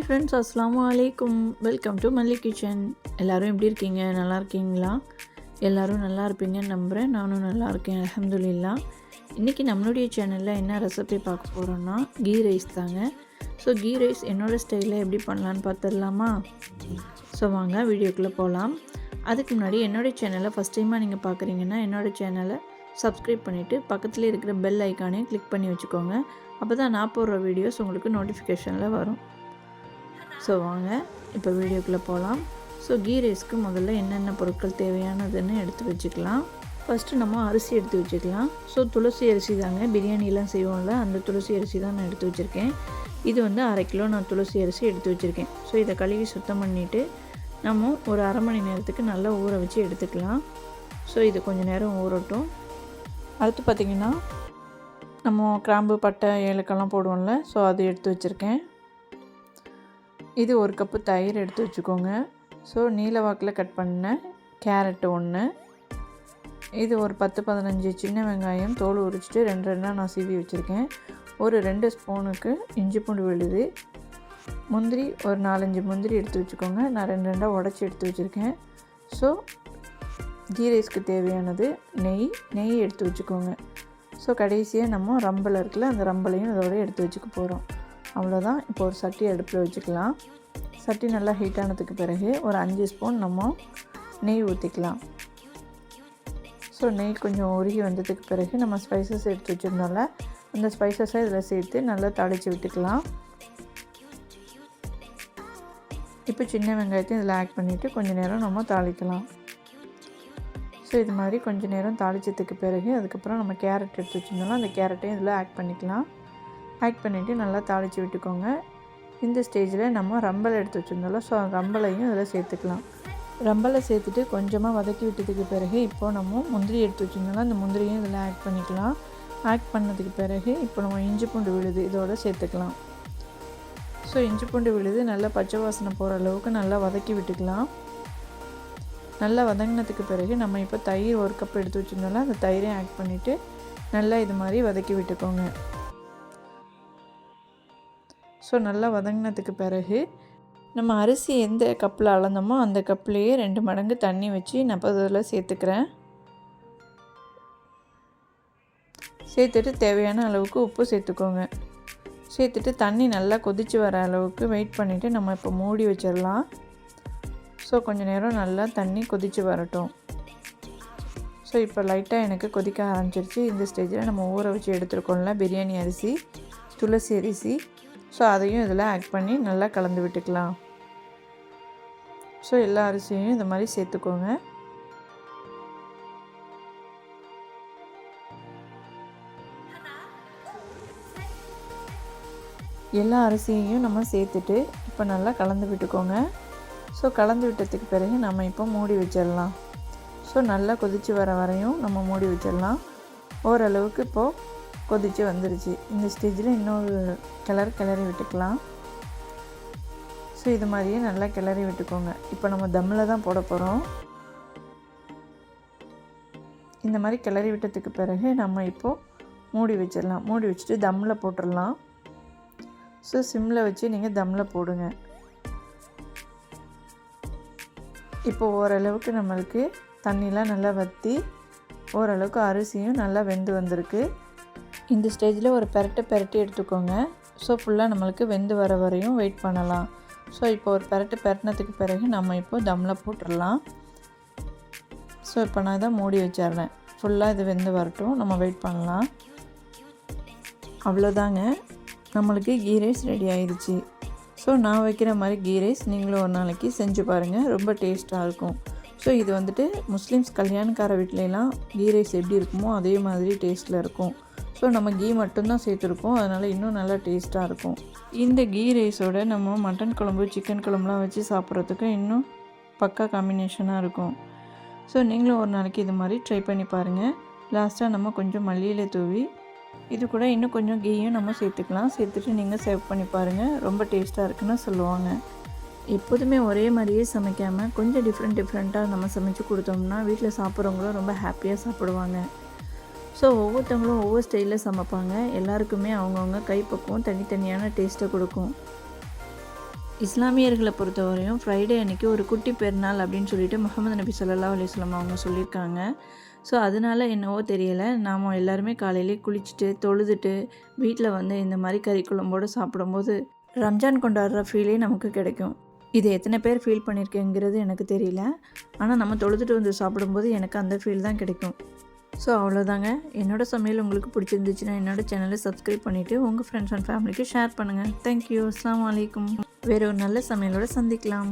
Hi friends, அஸ்ஸலாமு அலைக்கும். Welcome to மல்லி கிச்சன். எல்லோரும் எப்படி இருக்கீங்க? நல்லா இருக்கீங்களா? எல்லோரும் நல்லா இருப்பீங்கன்னு நம்புகிறேன். நானும் நல்லா இருக்கேன், அல்ஹம்துலில்லாஹ். இன்றைக்கி நம்மளுடைய சேனலில் என்ன ரெசிபி பார்க்க போகிறோன்னா கீ ரைஸ் தாங்க. ஸோ கீ ரைஸ் என்னோடய ஸ்டைலில் எப்படி பண்ணலான்னு பார்த்துடலாமா? ஸோ வாங்க வீடியோக்குள்ளே போகலாம். அதுக்கு முன்னாடி என்னோடய சேனலை ஃபஸ்ட் டைமாக நீங்கள் பார்க்குறீங்கன்னா என்னோடய சேனலை சப்ஸ்கிரைப் பண்ணிவிட்டு பக்கத்துலேயே இருக்கிற பெல் ஐக்கானையும் கிளிக் பண்ணி வச்சுக்கோங்க. அப்போ தான் நான் போடுற வீடியோஸ் உங்களுக்கு நோட்டிஃபிகேஷனில் வரும். ஸோ வாங்க இப்போ வீடியோக்குள்ளே போகலாம். ஸோ கீ ரைஸ்க்கு முதல்ல என்னென்ன பொருட்கள் தேவையானதுன்னு எடுத்து வச்சுக்கலாம். ஃபஸ்ட்டு நம்ம அரிசி எடுத்து வச்சுக்கலாம். ஸோ துளசி அரிசி தாங்க, பிரியாணிலாம் செய்வோம்ல, அந்த துளசி அரிசி தான் நான் எடுத்து வச்சுருக்கேன். இது வந்து 1/2 கிலோ நான் துளசி அரிசி எடுத்து வச்சுருக்கேன். ஸோ இதை கழுவி சுத்தம் பண்ணிவிட்டு நம்ம ஒரு அரை மணி நேரத்துக்கு நல்லா ஊற வச்சு எடுத்துக்கலாம். ஸோ இது கொஞ்சம் நேரம் ஊறட்டும். அடுத்து பார்த்திங்கன்னா நம்ம கிராம்பு, பட்டை, ஏலக்காய்லாம் போடுவோம்ல, ஸோ அது எடுத்து வச்சுருக்கேன். இது 1 கப்பு தயிர் எடுத்து வச்சுக்கோங்க. ஸோ நீல வாக்கில் கட் பண்ண கேரட்டு 1, இது ஒரு 10-15 சின்ன வெங்காயம் தோல் உரிச்சிட்டு 2 நான் சீவி வச்சுருக்கேன். ஒரு 2 ஸ்பூனுக்கு இஞ்சி பூண்டு விழுது, முந்திரி ஒரு 4-5 முந்திரி எடுத்து வச்சுக்கோங்க. நான் 2 உடச்சி எடுத்து வச்சுருக்கேன். ஸோ கீ ரைஸ்க்கு தேவையானது நெய் எடுத்து வச்சுக்கோங்க. ஸோ கடைசியாக நம்ம ரம்பல் இருக்குல்ல, அந்த ரம்பலையும் இதோட எடுத்து வச்சுக்க போகிறோம். அவ்வளோதான். இப்போ ஒரு சட்டி அடுப்பில் வச்சுக்கலாம். சட்டி நல்லா ஹீட் ஆனதுக்கு பிறகு ஒரு 5 ஸ்பூன் நம்ம நெய் ஊற்றிக்கலாம். ஸோ நெய் கொஞ்சம் உருகி வந்ததுக்கு பிறகு நம்ம ஸ்பைசஸ் எடுத்து வச்சுருந்தோம்ல, அந்த ஸ்பைசஸை இதில் சேர்த்து நல்லா தாளித்து விட்டுக்கலாம். இப்போ சின்ன வெங்காயத்தையும் இதில் ஆட் பண்ணிவிட்டு கொஞ்சம் நேரம் நம்ம தாளிக்கலாம். ஸோ இது மாதிரி கொஞ்சம் நேரம் தாளித்ததுக்கு பிறகு அதுக்கப்புறம் நம்ம கேரட் எடுத்து வச்சுருந்தோம்ல, அந்த கேரட்டையும் இதில் ஆட் பண்ணிக்கலாம். ஆட் பண்ணிவிட்டு நல்லா தாளித்து விட்டுக்கோங்க. இந்த ஸ்டேஜில் நம்ம ரம்பல் எடுத்து வச்சுருந்தோம்ல, ஸோ ரம்பலையும் இதில் சேர்த்துக்கலாம். ரம்பலை சேர்த்துட்டு கொஞ்சமாக வதக்கி விட்டதுக்கு பிறகு இப்போது நம்ம முந்திரி எடுத்து வச்சுருந்தோம்ல, அந்த முந்திரியும் இதில் ஆட் பண்ணிக்கலாம். ஆட் பண்ணதுக்கு பிறகு இப்போ நம்ம இஞ்சி பூண்டு விழுது இதோடு சேர்த்துக்கலாம். ஸோ இஞ்சி பூண்டு விழுது நல்லா பச்சை வாசனை போகிற அளவுக்கு நல்லா வதக்கி விட்டுக்கலாம். நல்லா வதங்கினதுக்கு பிறகு நம்ம இப்போ தயிர் 1 கப் எடுத்து வச்சுருந்தோம்ல, அந்த தயிரையும் ஆட் பண்ணிவிட்டு நல்லா இது மாதிரி வதக்கி விட்டுக்கோங்க. ஸோ நல்லா வதங்கினதுக்கு பிறகு நம்ம அரிசி எந்த கப்பில் அளந்தோமோ அந்த கப்லேயே 2 மடங்கு தண்ணி வச்சு நான் இப்போ அதில் சேர்த்துக்கிறேன். சேர்த்துட்டு தேவையான அளவுக்கு உப்பு சேர்த்துக்கோங்க. சேர்த்துட்டு தண்ணி நல்லா கொதித்து வர அளவுக்கு வெயிட் பண்ணிவிட்டு நம்ம இப்போ மூடி வச்சிடலாம். ஸோ கொஞ்சம் நேரம் நல்லா தண்ணி கொதித்து வரட்டும். ஸோ இப்போ லைட்டாக எனக்கு கொதிக்க ஆரம்பிச்சிருச்சு. இந்த ஸ்டேஜில் நம்ம ஊற வச்சு எடுத்துருக்கோம்ல பிரியாணி அரிசி, துளசி அரிசி, ஸோ அதையும் இதில் ஆட் பண்ணி நல்லா கலந்து விட்டுக்கலாம். ஸோ எல்லா அரிசியையும் இந்த மாதிரி சேர்த்துக்கோங்க. எல்லா அரிசியையும் நம்ம சேர்த்துட்டு இப்போ நல்லா கலந்து விட்டுக்கோங்க. ஸோ கலந்து விட்டதுக்கு பிறகு நம்ம இப்போ மூடி வச்சிடலாம். ஸோ நல்லா கொதித்து வர வரையும் நம்ம மூடி வச்சிடலாம். ஓரளவுக்கு இப்போது கொதித்து வந்துருச்சு. இந்த ஸ்டேஜில் இன்னொரு கிளறி விட்டுக்கலாம். ஸோ இது மாதிரியே நல்லா கிளறி விட்டுக்கோங்க. இப்போ நம்ம தம்மில் தான் போட போகிறோம். இந்த மாதிரி கிளறி விட்டதுக்கு பிறகு நம்ம இப்போது மூடி வச்சிடலாம். மூடி வச்சுட்டு தம்மில் போட்டுடலாம். ஸோ சிம்மில் வச்சு நீங்கள் தம்மில் போடுங்க. இப்போ ஓரளவுக்கு நம்மளுக்கு தண்ணிலாம் நல்லா வற்றி ஓரளவுக்கு அரிசியும் நல்லா வெந்து வந்திருக்கு. இந்த ஸ்டேஜில் ஒரு பெரட்டி எடுத்துக்கோங்க. ஸோ ஃபுல்லாக நம்மளுக்கு வெந்து வர வரையும் வெயிட் பண்ணலாம். ஸோ இப்போ ஒரு பெரட்டினதுக்கு பிறகு நம்ம இப்போ தம்மில் போட்டுடலாம். ஸோ இப்போ நான் இதை மூடி வச்சிடுறேன். ஃபுல்லாக இது வெந்து வரட்டும், நம்ம வெயிட் பண்ணலாம். அவ்வளோதாங்க, நம்மளுக்கு கீ ரைஸ் ரெடி ஆயிடுச்சு. ஸோ நான் வைக்கிற மாதிரி கீ ரைஸ் நீங்களும் ஒரு நாளைக்கு செஞ்சு பாருங்கள், ரொம்ப டேஸ்ட்டாக இருக்கும். ஸோ இது வந்துட்டு முஸ்லீம்ஸ் கல்யாணக்கார வீட்லலாம் கீ ரைஸ் எப்படி இருக்குமோ அதே மாதிரி டேஸ்ட்டில் இருக்கும். ஸோ நம்ம கீ மட்டும்தான் சேர்த்துருக்கோம், அதனால் இன்னும் நல்லா டேஸ்ட்டாக இருக்கும். இந்த கீ ரைஸோட நம்ம மட்டன் குழம்பு, சிக்கன் குழம்புலாம் வச்சு சாப்பிட்றதுக்கு இன்னும் பக்கா காம்பினேஷனாக இருக்கும். ஸோ நீங்களும் ஒரு நாளைக்கு இது மாதிரி ட்ரை பண்ணி பாருங்கள். லாஸ்ட்டாக நம்ம கொஞ்சம் மல்லியில தூவி இது கூட இன்னும் கொஞ்சம் கீயும் நம்ம சேர்த்துக்கலாம். சேர்த்துட்டு நீங்கள் சேவ் பண்ணி பாருங்கள், ரொம்ப டேஸ்ட்டாக இருக்குன்னு சொல்லுவாங்க. எப்போதுமே ஒரே மாதிரியே சமைக்காமல் கொஞ்சம் டிஃப்ரெண்ட்டாக நம்ம சமைச்சு கொடுத்தோம்னா வீட்டில் சாப்பிட்றவங்களும் ரொம்ப ஹாப்பியாக சாப்பிடுவாங்க. ஸோ ஒவ்வொருத்தவங்களும் ஒவ்வொரு ஸ்டைலில் சமைப்பாங்க. எல்லாருக்குமே அவங்கவுங்க கைப்பக்குவம் தனித்தனியான டேஸ்ட்டை கொடுக்கும். இஸ்லாமியர்களை பொறுத்தவரையும் ஃப்ரைடே அன்றைக்கி ஒரு குட்டி பெருநாள் அப்படின்னு சொல்லிட்டு முகமது நபி ஸல்லல்லாஹு அலைஹி வஸல்லம் அவங்க சொல்லியிருக்காங்க. ஸோ அதனால என்னவோ தெரியலை, நாம் எல்லாருமே காலையிலே குளிச்சுட்டு தொழுதுட்டு வீட்டில் வந்து இந்த மாதிரி கறி குழம்போடு சாப்பிடும்போது ரம்ஜான் கொண்டாடுற ஃபீலே நமக்கு கிடைக்கும். இது எத்தனை பேர் ஃபீல் பண்ணியிருக்கேங்கிறது எனக்கு தெரியல, ஆனால் நம்ம தொழுதுட்டு வந்து சாப்பிடும்போது எனக்கு அந்த ஃபீல் தான் கிடைக்கும். ஸோ அவ்வளோதாங்க. என்னோடய சமையல் உங்களுக்கு பிடிச்சிருந்துச்சுன்னா என்னோடய சேனலை சப்ஸ்கிரைப் பண்ணிவிட்டு உங்கள் ஃப்ரெண்ட்ஸ் அண்ட் ஃபேமிலிக்கு ஷேர் பண்ணுங்கள். தேங்க்யூ. அஸ்ஸலாமு அலைக்கும். வேறு ஒரு நல்ல சமையலோடு சந்திக்கலாம்.